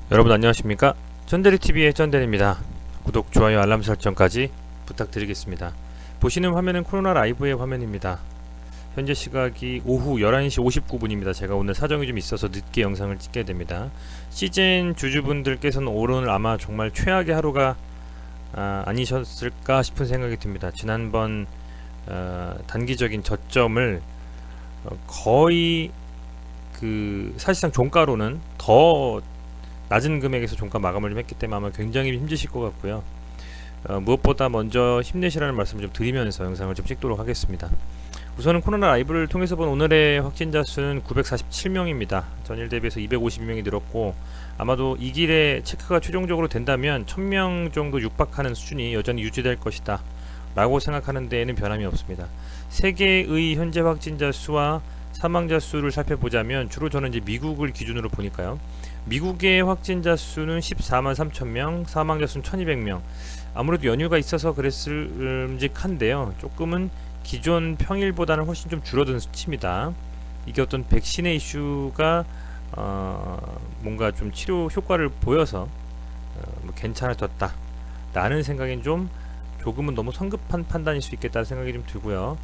여러분 안녕하십니까? 쩐데리TV의 쩐데리입니다. 구독, 좋아요, 알람 설정까지 부탁드리겠습니다. 보시는 화면은 코로나 라이브의 화면입니다. 현재 시각이 오후 11시 59분입니다. 제가 오늘 사정이 좀 있어서 늦게 영상을 찍게 됩니다. 시즌 주주분들께서는 오늘 아마 정말 최악의 하루가 아니셨을까 싶은 생각이 듭니다. 지난번 단기적인 저점을 거의 사실상 종가로는 더 낮은 금액에서 종가 마감을 좀 했기 때문에 아마 굉장히 힘드실 것 같고요. 무엇보다 먼저 힘내시라는 말씀을 좀 드리면서 영상을 좀 찍도록 하겠습니다. 우선은 코로나 라이브를 통해서 본 오늘의 확진자 수는 947명입니다. 전일 대비해서 250명이 늘었고, 아마도 이 길에 체크가 최종적으로 된다면 1000명 정도 육박하는 수준이 여전히 유지될 것이다 라고 생각하는 데에는 변함이 없습니다. 세계의 현재 확진자 수와 사망자 수를 살펴보자면, 주로 저는 이제 미국을 기준으로 보니까요, 미국의 확진자 수는 14만 3천명, 사망자 수는 1200명. 아무래도 연휴가 있어서 그랬을음직한데요, 조금은 기존 평일보다는 훨씬 좀 줄어든 수치입니다. 이게 어떤 백신의 이슈가 뭔가 좀 치료 효과를 보여서 괜찮아졌다 라는 생각엔 조금은 너무 성급한 판단일 수 있겠다는 생각이 좀 들고요.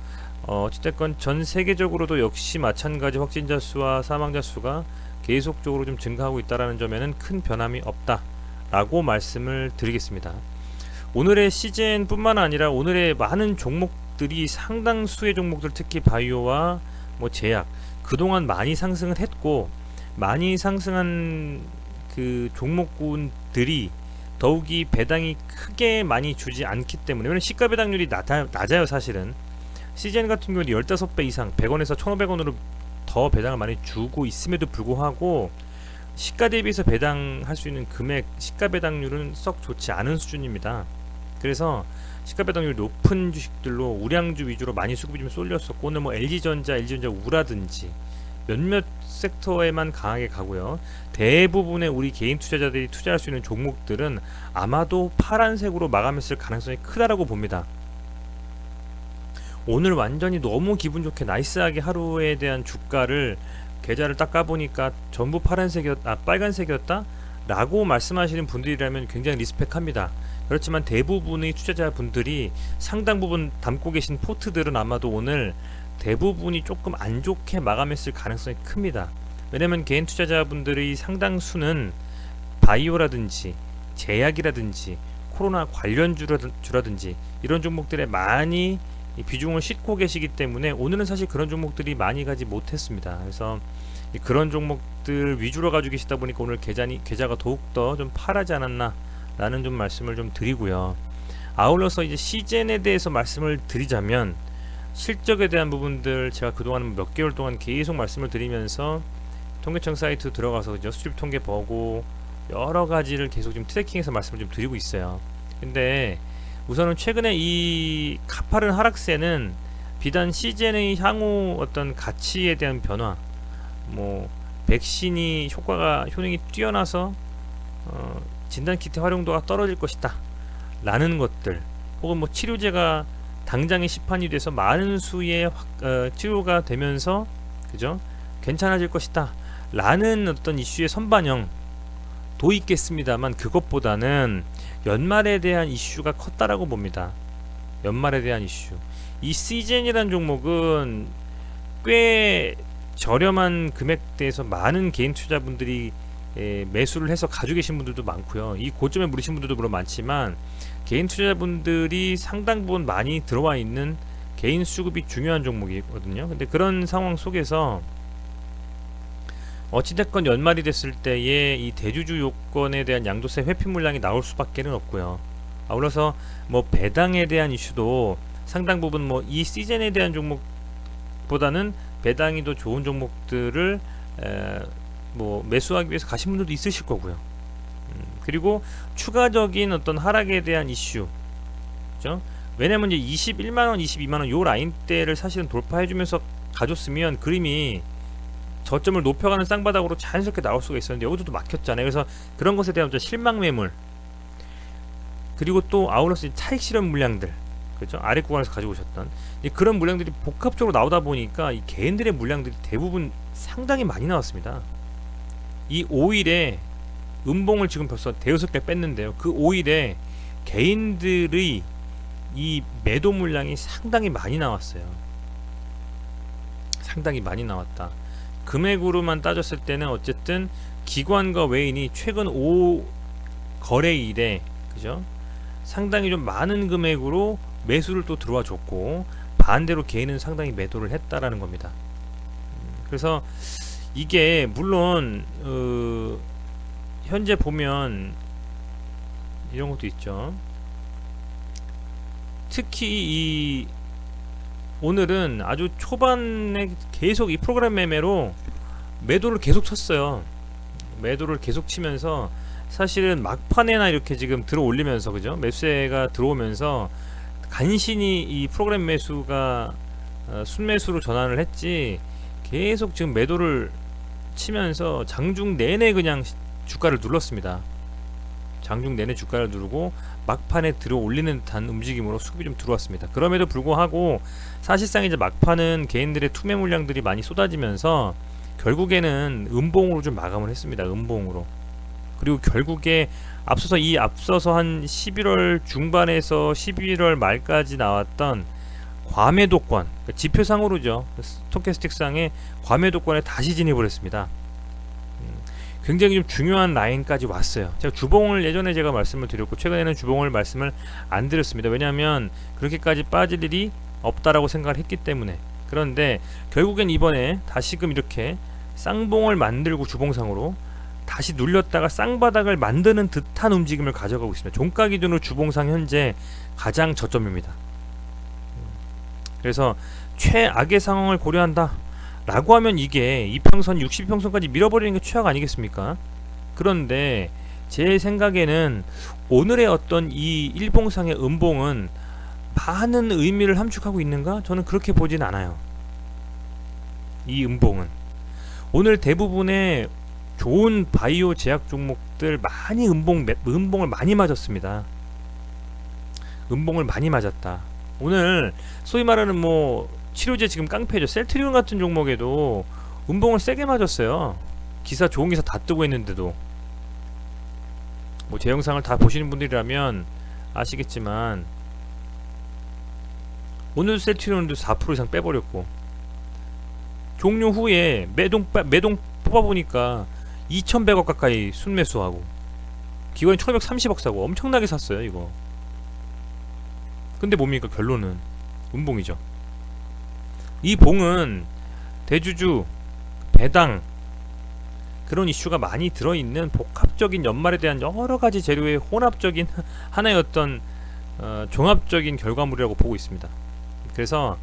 어찌됐건 전 세계적으로도 역시 마찬가지 확진자 수와 사망자 수가 계속적으로 좀 증가하고 있다는 점에는 큰 변함이 없다라고 말씀을 드리겠습니다. 오늘의 시즌 뿐만 아니라 오늘의 많은 종목들이, 상당수의 종목들, 특히 바이오와 제약, 그동안 많이 상승을 했고, 많이 상승한 그 종목군들이 더욱이 배당이 크게 많이 주지 않기 때문에, 왜냐면 시가 배당률이 낮아요. 사실은 시즌 같은 경우는 15배 이상 100원에서 1500원으로 더 배당을 많이 주고 있음에도 불구하고 시가 대비해서 배당할 수 있는 금액, 시가 배당률은 썩 좋지 않은 수준입니다. 그래서 시가 배당률 높은 주식들로 우량주 위주로 많이 수급이 좀 쏠렸었고, 오늘 LG전자 우라든지 몇몇 섹터에만 강하게 가고요. 대부분의 우리 개인 투자자들이 투자할 수 있는 종목들은 아마도 파란색으로 마감했을 가능성이 크다라고 봅니다. 오늘 완전히 너무 기분 좋게 나이스하게 하루에 대한 주가를 계좌를 딱 까보니까 전부 빨간색이었다 라고 말씀하시는 분들이라면 굉장히 리스펙합니다. 그렇지만 대부분의 투자자분들이 상당 부분 담고 계신 포트들은 아마도 오늘 대부분이 조금 안 좋게 마감했을 가능성이 큽니다. 왜냐면 개인 투자자분들의 상당수는 바이오라든지 제약이라든지 코로나 관련주라든지 이런 종목들에 많이 비중을 싣고 계시기 때문에 오늘은 사실 그런 종목들이 많이 가지 못했습니다. 그래서 그런 종목들 위주로 가지고 계시다 보니까 오늘 계좌가 더욱더 좀 파라지 않았나 라는 좀 말씀을 좀 드리고요. 아울러서 이제 시젠에 대해서 말씀을 드리자면, 실적에 대한 부분들 제가 그동안 몇 개월 동안 계속 말씀을 드리면서 통계청 사이트 들어가서 수집 통계 보고 여러 가지를 계속 좀 트래킹해서 말씀을 좀 드리고 있어요. 근데 우선은 최근에 이 가파른 하락세는 비단 시젠의 향후 어떤 가치에 대한 변화, 백신이 효능이 뛰어나서 진단키트 활용도가 떨어질 것이다 라는 것들, 혹은 치료제가 당장의 시판이 돼서 많은 수의 치료가 되면서 괜찮아질 것이다 라는 어떤 이슈의 선반영도 있겠습니다만, 그것보다는 연말에 대한 이슈가 컸다라고 봅니다. 연말에 대한 이슈. 이 시젠이라는 종목은 꽤 저렴한 금액대에서 많은 개인 투자분들이 매수를 해서 가지고 계신 분들도 많고요. 이 고점에 무리신 분들도 물론 많지만, 개인 투자자분들이 상당 부분 많이 들어와 있는 개인 수급이 중요한 종목이거든요. 근데 그런 상황 속에서 어찌됐건 연말이 됐을 때에 이 대주주 요건에 대한 양도세 회피 물량이 나올 수밖에는 없고요. 아울러서 배당에 대한 이슈도 상당 부분 이 시즌에 대한 종목보다는 배당이 더 좋은 종목들을 매수하기 위해서 가신 분들도 있으실 거고요. 그리고 추가적인 어떤 하락에 대한 이슈, 그죠? 왜냐면 이제 21만원, 22만원 요 라인대를 사실은 돌파해주면서 가줬으면 그림이 저점을 높여가는 쌍바닥으로 자연스럽게 나올 수가 있었는데, 여기도 또 막혔잖아요. 그래서 그런 것에 대한 실망 매물, 그리고 또 아울러서 차익 실현 물량들, 그렇죠? 아래 구간에서 가지고 오셨던 그런 물량들이 복합적으로 나오다 보니까 이 개인들의 물량들이 대부분 상당히 많이 나왔습니다. 이 5일에 음봉을 지금 벌써 대여섯 개 뺐는데요. 그 5일에 개인들의 이 매도 물량이 상당히 많이 나왔어요. 상당히 많이 나왔다. 금액으로만 따졌을 때는 어쨌든 기관과 외인이 최근 5 거래일에 그죠? 상당히 좀 많은 금액으로 매수를 또 들어와 줬고, 반대로 개인은 상당히 매도를 했다라는 겁니다. 그래서 이게 물론 현재 보면 이런 것도 있죠. 특히 이 오늘은 아주 초반에 계속 이 프로그램 매매로 매도를 계속 쳤어요. 매도를 계속 치면서 사실은 막판에나 이렇게 지금 들어 올리면서 그죠? 매수세가 들어오면서 간신히 이 프로그램 매수가 순매수로 전환을 했지, 계속 지금 매도를 치면서 장중 내내 그냥 주가를 눌렀습니다. 장중 내내 주가를 누르고 막판에 들어 올리는 듯한 움직임으로 수급이 좀 들어왔습니다. 그럼에도 불구하고 사실상 이제 막판은 개인들의 투매 물량들이 많이 쏟아지면서 결국에는 음봉으로 좀 마감을 했습니다. 음봉으로. 그리고 결국에 앞서서 한 11월 중반에서 11월 말까지 나왔던 과매도권, 그러니까 지표상으로죠, 스토캐스틱상의 과매도권에 다시 진입을 했습니다. 굉장히 좀 중요한 라인까지 왔어요. 제가 주봉을 예전에 제가 말씀을 드렸고, 최근에는 주봉을 말씀을 안 드렸습니다. 왜냐하면 그렇게까지 빠질 일이 없다라고 생각을 했기 때문에. 그런데 결국엔 이번에 다시금 이렇게 쌍봉을 만들고 주봉상으로 다시 눌렸다가 쌍바닥을 만드는 듯한 움직임을 가져가고 있습니다. 종가 기준으로 주봉상 현재 가장 저점입니다. 그래서 최악의 상황을 고려한다 라고 하면 이게 이평선 60평선까지 밀어버리는 게 최악 아니겠습니까? 그런데 제 생각에는 오늘의 어떤 이 일봉상의 음봉은 많은 의미를 함축하고 있는가? 저는 그렇게 보진 않아요. 이 음봉은 오늘 대부분의 좋은 바이오 제약 종목들 많이 음봉을 많이 맞았습니다. 음봉을 많이 맞았다. 오늘 소위 말하는 뭐 치료제 지금 깡패죠. 셀트리온 같은 종목에도 음봉을 세게 맞았어요. 기사 좋은 기사 다 뜨고 있는데도. 뭐 제 영상을 다 보시는 분들이라면 아시겠지만 오늘 셀트리온도 4% 이상 빼버렸고, 종료 후에 매동 뽑아보니까 2100억 가까이 순매수하고, 기관이 1530억 사고 엄청나게 샀어요 이거. 근데 뭡니까? 결론은 음봉이죠. 이 봉은 대주주, 배당 그런 이슈가 많이 들어있는 복합적인 연말에 대한 여러가지 재료의 혼합적인 하나의 어떤 종합적인 결과물이라고 보고 있습니다. 그래서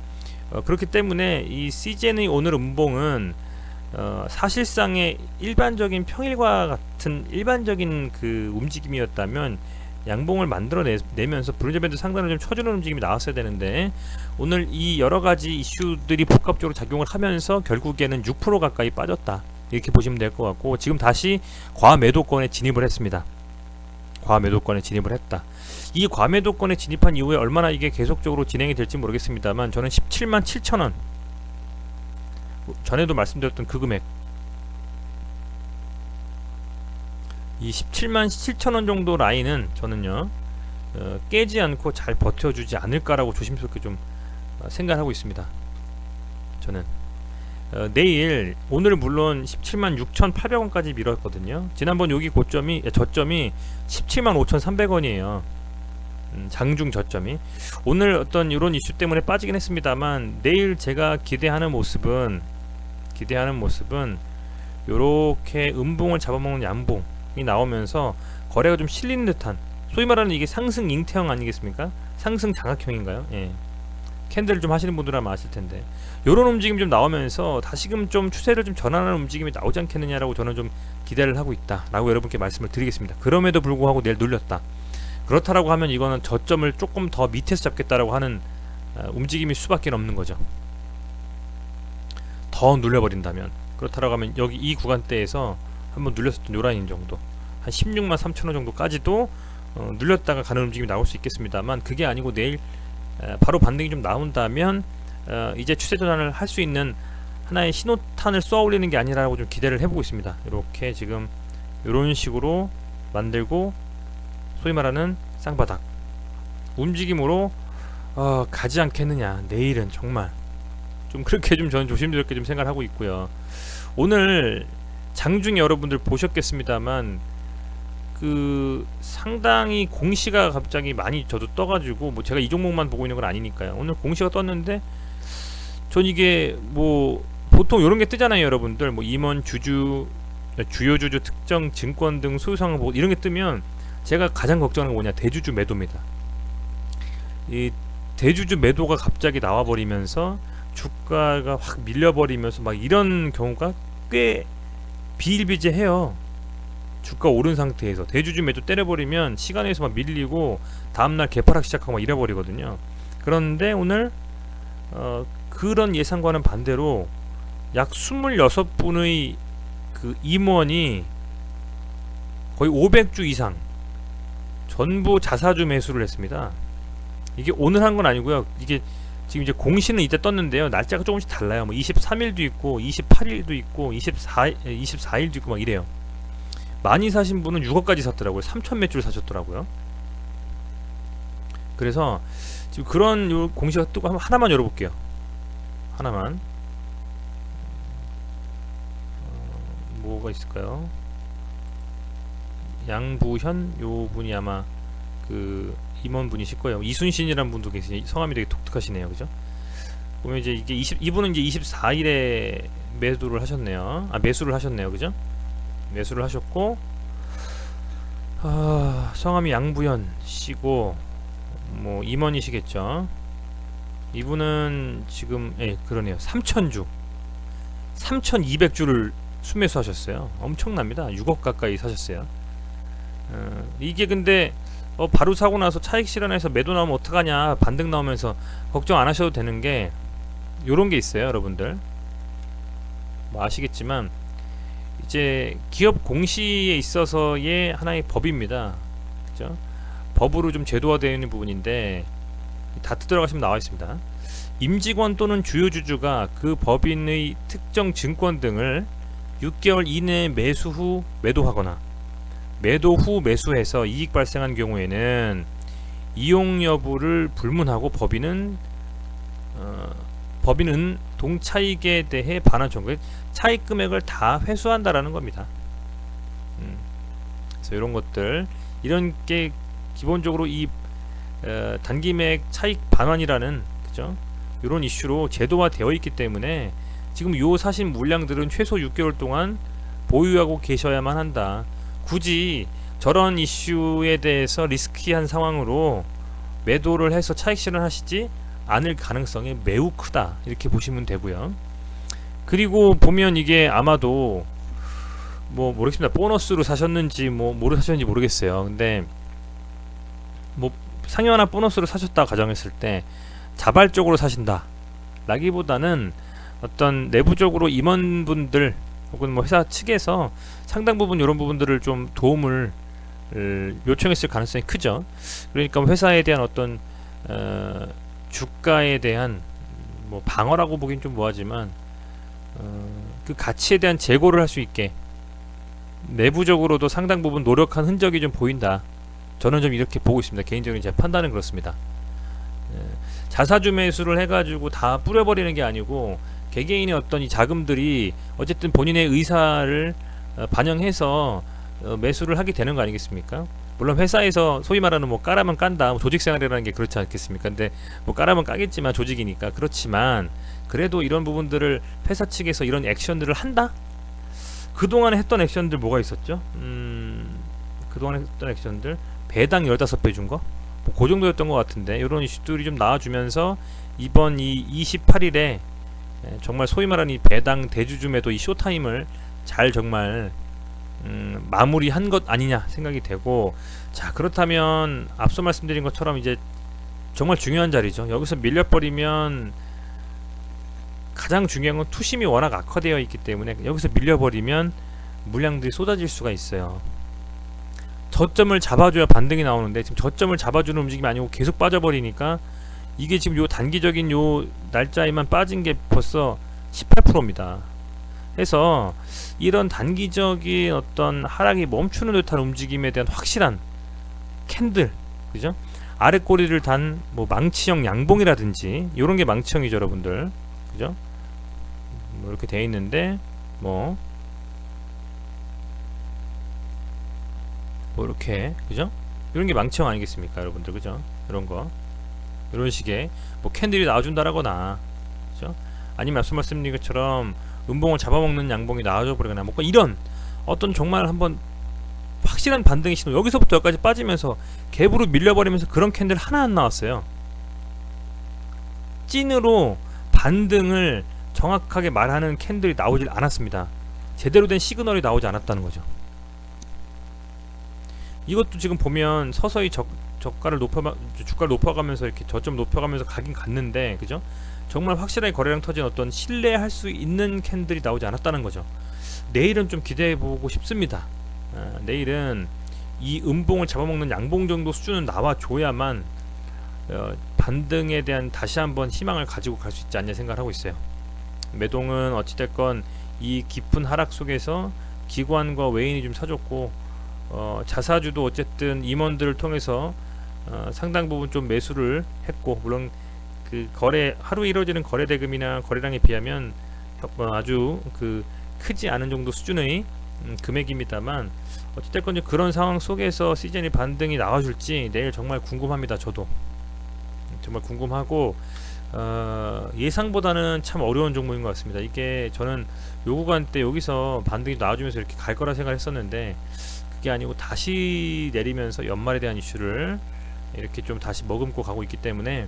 그렇기 때문에 이 CGN의 오늘 음봉은 사실상의 일반적인 평일과 같은 일반적인 그 움직임이었다면 양봉을 만들어내면서 브루저밴드 상단을 좀 쳐주는 움직임이 나왔어야 되는데, 오늘 이 여러가지 이슈들이 복합적으로 작용을 하면서 결국에는 6% 가까이 빠졌다, 이렇게 보시면 될 것 같고, 지금 다시 과매도권에 진입을 했습니다. 과매도권에 진입을 했다. 이 과매도권에 진입한 이후에 얼마나 이게 계속적으로 진행이 될지 모르겠습니다만, 저는 17만 7천원, 전에도 말씀드렸던 그 금액, 이 17만 7천원 정도 라인은 저는요 깨지 않고 잘 버텨주지 않을까라고 조심스럽게 좀 생각하고 있습니다. 저는 내일, 오늘 물론 17만 6,800원까지 밀었거든요. 지난번 여기 저점이 17만 5,300원이에요. 장중 저점이. 오늘 어떤 이런 이슈 때문에 빠지긴 했습니다만, 내일 제가 기대하는 모습은 요렇게 음봉을 잡아먹는 양봉이 나오면서 거래가 좀 실리는 듯한, 소위 말하는 이게 상승 잉태형 아니겠습니까? 상승 장악형인가요? 예. 캔들을 좀 하시는 분들은 아마 아실 텐데, 요런 움직임 좀 나오면서 다시금 좀 추세를 좀 전환하는 움직임이 나오지 않겠느냐라고 저는 좀 기대를 하고 있다 라고 여러분께 말씀을 드리겠습니다. 그럼에도 불구하고 내일 눌렸다, 그렇다라고 하면 이거는 저점을 조금 더 밑에서 잡겠다라고 하는 움직임일 수밖에 없는 거죠. 더 눌려버린다면. 그렇다라고 하면 여기 이 구간대에서 한번 눌렸었던 요 라인 정도, 한 16만 3천원 정도까지도 눌렸다가 가는 움직임이 나올 수 있겠습니다만, 그게 아니고 내일 바로 반등이 좀 나온다면 이제 추세 전환을 할 수 있는 하나의 신호탄을 쏘아 올리는 게 아니라고 좀 기대를 해보고 있습니다. 이렇게 지금 이런 식으로 만들고 소위 말하는 쌍바닥 움직임으로 가지 않겠느냐. 내일은 정말 좀 그렇게 좀 저는 조심스럽게 좀 생각을 하고 있고요. 오늘 장중에 여러분들 보셨겠습니다만 그 상당히 공시가 갑자기 많이 저도 떠가지고 뭐 제가 이 종목만 보고 있는 건 아니니까요. 오늘 공시가 떴는데 전 이게 뭐 보통 이런 게 뜨잖아요, 여러분들. 뭐 임원 주주 주요 주주 특정 증권 등 소유상을 보고 이런 게 뜨면 제가 가장 걱정하는 건 뭐냐, 대주주 매도입니다. 이 대주주 매도가 갑자기 나와버리면서 주가가 확 밀려버리면서 막 이런 경우가 꽤 비일비재해요. 주가 오른 상태에서 대주주 매도 때려버리면 시간에서 막 밀리고 다음날 개파락 시작하고 막 이래버리거든요. 그런데 오늘 그런 예상과는 반대로 약 26분의 그 임원이 거의 500주 이상 전부 자사주 매수를 했습니다. 이게 오늘 한 건 아니고요. 이게 지금 이제 공시는 이때 떴는데요. 날짜가 조금씩 달라요. 뭐 23일도 있고 28일도 있고 24일도 있고 막 이래요. 많이 사신 분은 6억까지 샀더라고요. 3천 몇 주를 사셨더라고요. 그래서 지금 그런 요 공시가 뜨고 한번 하나만 열어볼게요. 하나만. 뭐가 있을까요? 양부현 요 분이 아마 그 임원분이실 거예요. 이순신이라는 분도 계시네. 성함이 되게 독특하시네요. 그죠? 보면 이제 이게 이분은 이제 24일에 매도를 하셨네요. 매수를 하셨네요. 그죠? 매수를 하셨고 성함이 양부현 씨고 뭐 임원이시겠죠. 이분은 지금 그러네요. 3,000주 3,200주를 수매수하셨어요. 엄청납니다. 6억 가까이 사셨어요. 이게 근데 바로 사고 나서 차익 실현해서 매도 나오면 어떡하냐, 반등 나오면서 걱정 안 하셔도 되는 게 요런 게 있어요. 여러분들 뭐 아시겠지만 이제 기업 공시에 있어서의 하나의 법입니다. 그죠? 법으로 좀 제도화되어 있는 부분인데 다 들어가시면 나와 있습니다. 임직원 또는 주요 주주가 그 법인의 특정 증권 등을 6개월 이내에 매수 후 매도하거나 매도 후 매수해서 이익 발생한 경우에는 이용 여부를 불문하고 법인은 동차익에 대해 반환 청구, 차익 금액을 다 회수한다라는 겁니다. 그래서 이런 것들, 이런 게 기본적으로 이 단기매액 차익 반환이라는, 그죠? 이런 이슈로 제도화되어 있기 때문에 지금 요 사신 물량들은 최소 6개월 동안 보유하고 계셔야만 한다. 굳이 저런 이슈에 대해서 리스키한 상황으로 매도를 해서 차익 실현하시지 않을 가능성이 매우 크다, 이렇게 보시면 되고요. 그리고 보면 이게 아마도 뭐 모르겠습니다. 보너스로 사셨는지 뭐로 사셨는지 모르겠어요. 근데 뭐 상여나 보너스로 사셨다 가정했을 때 자발적으로 사신다 라기보다는 어떤 내부적으로 임원분들 혹은 뭐 회사 측에서 상당 부분 이런 부분들을 좀 도움을 요청했을 가능성이 크죠. 그러니까 회사에 대한 어떤 주가에 대한 뭐 방어라고 보긴 좀 뭐하지만 그 가치에 대한 재고를 할 수 있게 내부적으로도 상당 부분 노력한 흔적이 좀 보인다. 저는 좀 이렇게 보고 있습니다. 개인적인 제 판단은 그렇습니다. 자사주 매수를 해가지고 다 뿌려버리는 게 아니고 개개인의 어떤 이 자금들이 어쨌든 본인의 의사를 반영해서 매수를 하게 되는 거 아니겠습니까? 물론 회사에서 소위 말하는 뭐 까라면 깐다, 뭐 조직생활이라는 게 그렇지 않겠습니까? 근데 뭐 까라면 까겠지만 조직이니까. 그렇지만 그래도 이런 부분들을 회사 측에서 이런 액션들을 한다? 그동안에 했던 액션들 뭐가 있었죠? 그동안에 했던 액션들 배당 15배 준 거? 뭐 그 정도였던 것 같은데, 이런 이슈들이 좀 나와주면서 이번 이 28일에 정말 소위 말하는 이 배당 대주주 매도 이 쇼타임을 잘 정말 마무리한 것 아니냐 생각이 되고, 자, 그렇다면 앞서 말씀드린 것처럼 이제 정말 중요한 자리죠. 여기서 밀려버리면 가장 중요한 건 투심이 워낙 악화되어 있기 때문에 여기서 밀려버리면 물량들이 쏟아질 수가 있어요. 저점을 잡아줘야 반등이 나오는데 지금 저점을 잡아주는 움직임이 아니고 계속 빠져버리니까 이게 지금 요 단기적인 요 날짜에만 빠진 게 벌써 18%입니다. 해서 이런 단기적인 어떤 하락이 멈추는 듯한 움직임에 대한 확실한 캔들, 그죠? 아래 꼬리를 단 뭐 망치형 양봉이라든지 이런 게 망치형이죠, 여러분들. 그죠? 뭐 이렇게 돼 있는데 뭐 이렇게, 그죠? 이런 게 망치형 아니겠습니까, 여러분들? 그죠? 이런 거, 이런 식의 뭐 캔들이 나와준다라거나, 그죠? 아니면 앞서 말씀드린 것처럼 음봉을 잡아먹는 양봉이 나와줘 버리거나, 뭐 이런 어떤 정말 한번 확실한 반등의 신호, 여기서부터 여기까지 빠지면서 갭으로 밀려버리면서 그런 캔들 하나 안 나왔어요. 찐으로 반등을 정확하게 말하는 캔들이 나오질 않았습니다. 제대로 된 시그널이 나오지 않았다는 거죠. 이것도 지금 보면 서서히 주가를 높여가면서 이렇게 저점 높여가면서 가긴 갔는데, 그죠? 정말 확실하게 거래량 터진 어떤 신뢰할 수 있는 캔들이 나오지 않았다는 거죠. 내일은 좀 기대해보고 싶습니다. 내일은 이 음봉을 잡아먹는 양봉 정도 수준은 나와줘야만 반등에 대한 다시 한번 희망을 가지고 갈 수 있지 않냐 생각을 하고 있어요. 매동은 어찌됐건 이 깊은 하락 속에서 기관과 외인이 좀 사줬고, 자사주도 어쨌든 임원들을 통해서 상당 부분 좀 매수를 했고, 물론 그 거래 하루에 이루어지는 거래 대금이나 거래량에 비하면 아주 그 크지 않은 정도 수준의 금액입니다만, 어찌됐건 그런 상황 속에서 시즌이 반등이 나와줄지 내일 정말 궁금합니다. 저도 정말 궁금하고, 예상보다는 참 어려운 종목인 것 같습니다. 이게 저는 요 구간 때 여기서 반등이 나와주면서 이렇게 갈 거라 생각했었는데, 그게 아니고 다시 내리면서 연말에 대한 이슈를 이렇게 좀 다시 머금고 가고 있기 때문에,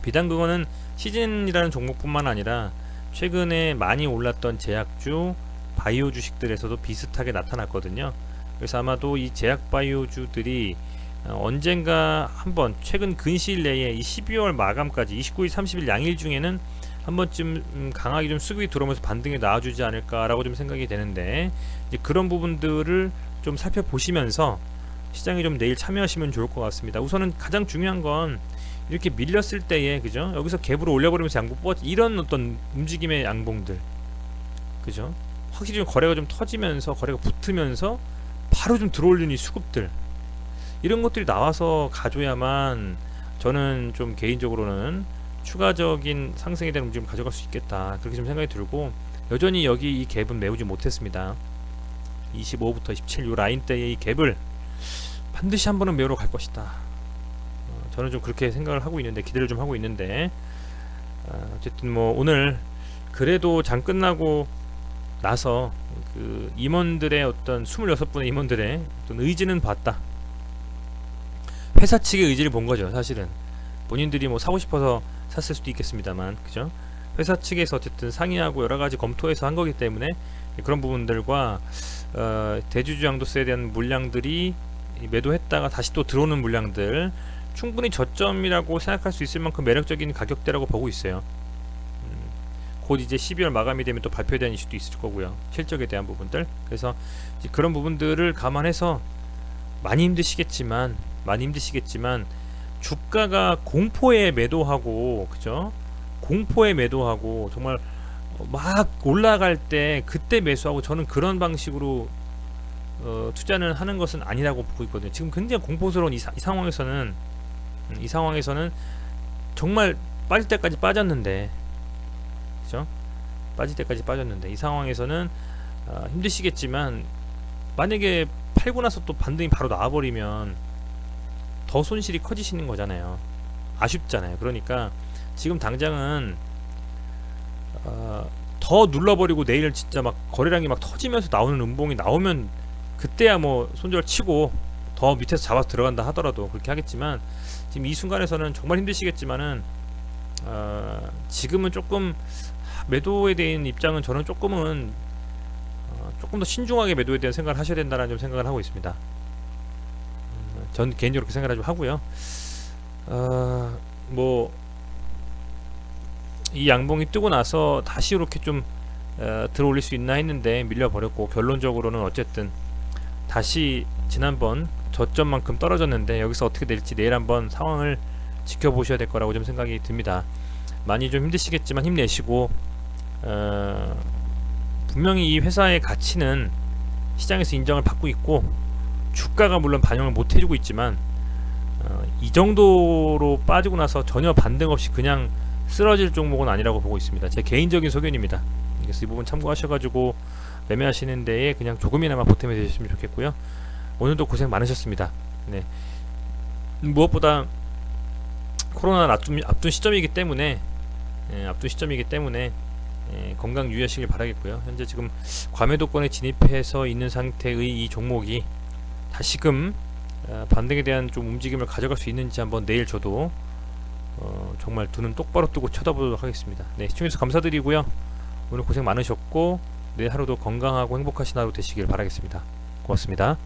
비단 그거는 시즌이라는 종목뿐만 아니라 최근에 많이 올랐던 제약주, 바이오 주식들에서도 비슷하게 나타났거든요. 그래서 아마도 이 제약 바이오주들이 언젠가 한번 최근 근시일 내에 이 12월 마감까지 29일, 30일 양일 중에는 한 번쯤 강하게 좀 수급이 들어오면서 반등이 나와주지 않을까라고 좀 생각이 되는데, 이제 그런 부분들을 좀 살펴보시면서 시장에 좀 내일 참여하시면 좋을 것 같습니다. 우선은 가장 중요한 건 이렇게 밀렸을 때에, 그죠? 여기서 갭으로 올려버리면서 양봉 뽑았, 이런 어떤 움직임의 양봉들, 그죠? 확실히 좀 거래가 좀 터지면서 거래가 붙으면서 바로 좀 들어올리는 이 수급들, 이런 것들이 나와서 가져야만 저는 좀 개인적으로는 추가적인 상승에 대한 움직임을 가져갈 수 있겠다, 그렇게 좀 생각이 들고, 여전히 여기 이 갭은 메우지 못했습니다. 25부터 27 요 라인대의 이 갭을 반드시 한 번은 메우러 갈 것이다. 저는 좀 그렇게 생각을 하고 있는데, 기대를 좀 하고 있는데, 어쨌든 뭐 오늘 그래도 장 끝나고 나서 그 임원들의 어떤 26분의 임원들의 어떤 의지는 봤다. 회사 측의 의지를 본 거죠. 사실은 본인들이 뭐 사고 싶어서 샀을 수도 있겠습니다만, 그죠? 회사 측에서 어쨌든 상의하고 여러 가지 검토해서 한 거기 때문에 그런 부분들과 대주주 양도세에 대한 물량들이 매도했다가 다시 또 들어오는 물량들, 충분히 저점이라고 생각할 수 있을 만큼 매력적인 가격대라고 보고 있어요. 곧 이제 12월 마감이 되면 또 발표에 대한 이슈도 있을 거고요. 실적에 대한 부분들. 그래서 이제 그런 부분들을 감안해서 많이 힘드시겠지만 주가가 공포에 매도하고, 그죠? 공포에 매도하고 정말 막 올라갈 때 그때 매수하고, 저는 그런 방식으로 투자는 하는 것은 아니라고 보고 있거든요. 지금 굉장히 공포스러운 이 상황에서는 정말 빠질 때까지 빠졌는데, 그죠? 빠질 때까지 빠졌는데 이 상황에서는 힘드시겠지만, 만약에 팔고 나서 또 반등이 바로 나와버리면 더 손실이 커지시는 거잖아요. 아쉽잖아요. 그러니까 지금 당장은 더 눌러버리고 내일 진짜 막 거래량이 막 터지면서 나오는 음봉이 나오면 그때야 뭐 손절 치고 더 밑에서 잡아서 들어간다 하더라도 그렇게 하겠지만, 지금 이 순간에서는 정말 힘드시겠지만은 지금은 조금 매도에 대한 입장은, 저는 조금 더 신중하게 매도에 대한 생각을 하셔야 된다는 좀 생각을 하고 있습니다. 전 개인적으로 그렇게 생각을 좀 하고요. 뭐 이 양봉이 뜨고 나서 다시 이렇게 좀 들어올릴 수 있나 했는데 밀려버렸고, 결론적으로는 어쨌든 다시 지난번 저점만큼 떨어졌는데, 여기서 어떻게 될지 내일 한번 상황을 지켜보셔야 될 거라고 좀 생각이 듭니다. 많이 좀 힘드시겠지만 힘내시고, 분명히 이 회사의 가치는 시장에서 인정을 받고 있고 주가가 물론 반영을 못 해주고 있지만 이 정도로 빠지고 나서 전혀 반등 없이 그냥 쓰러질 종목은 아니라고 보고 있습니다. 제 개인적인 소견입니다. 그래서 이 부분 참고하셔가지고 매매하시는 데에 그냥 조금이나마 보탬이 되셨으면 좋겠고요. 오늘도 고생 많으셨습니다. 네. 무엇보다 코로나 앞둔 시점이기 때문에 건강 유의하시길 바라겠고요. 현재 지금 과매도권에 진입해서 있는 상태의 이 종목이 다시금 반등에 대한 좀 움직임을 가져갈 수 있는지 한번 내일 저도 정말 두 눈 똑바로 뜨고 쳐다보도록 하겠습니다. 네, 시청해주셔서 감사드리고요. 오늘 고생 많으셨고 내일 하루도 건강하고 행복하신 하루 되시길 바라겠습니다. 고맙습니다.